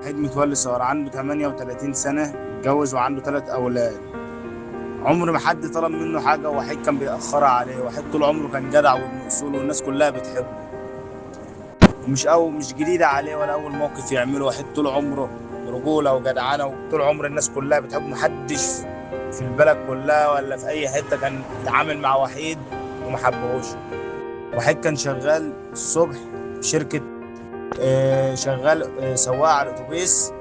وحيد متولي صغر عنده 38 سنة، اتجوز وعنده 3 أولاد. عمر ما حد طلب منه حاجة، وحيد كان بيأخرها عليه. وحيد طول عمره كان جدع وابن أصول والناس كلها بتحبه، مش جديدة عليه ولا أول موقف يعمله. وحيد طول عمره رجولة وجدعانة، وطول عمر الناس كلها بتحبه. محدش في البلد كلها ولا في أي حتة كان يتعامل مع وحيد وما حبهوش. وحيد كان شغال الصبح في شركة، شغال سواق على الأتوبيس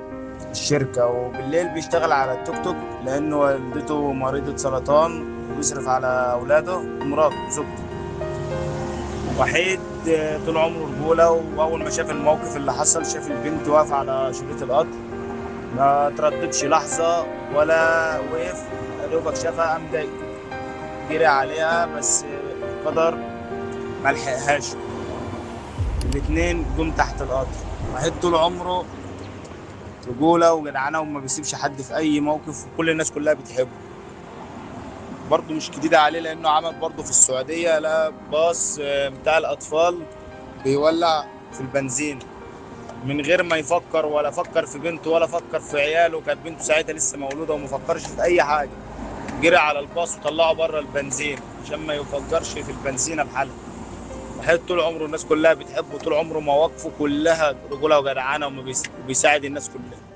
الشركة، وبالليل بيشتغل على التوك توك لأن والدته مريضة سرطان وبيصرف على أولاده ومراته زوجته. وحيد طول عمره رجولة، وأول ما شاف الموقف اللي حصل، شاف البنت واقفة على شريط القطر، ما ترددش لحظة ولا وقف. يا دوبك شافها قام جري عليها، بس القدر ما لحقهاش. الاتنين جم تحت القطر. وحيد طول عمره رجولة وجدعنة وما بيسيبش حد في أي موقف، وكل الناس كلها بتحبه. برضه مش جديدة عليه لأنه عمل برضه في السعودية، لا باص بتاع الأطفال بيولع في البنزين من غير ما يفكر، ولا فكر في بنته ولا فكر في عياله. كانت بنته ساعتها لسه مولودة وما فكرش في أي حاجة. جري على الباص وطلعه بره البنزين عشان ما يفجرش في البنزينة بحالها. وحيد طول عمره الناس كلها بتحبه، طول عمره مواقفه كلها رجولة وجدعانة وبيساعد الناس كلها.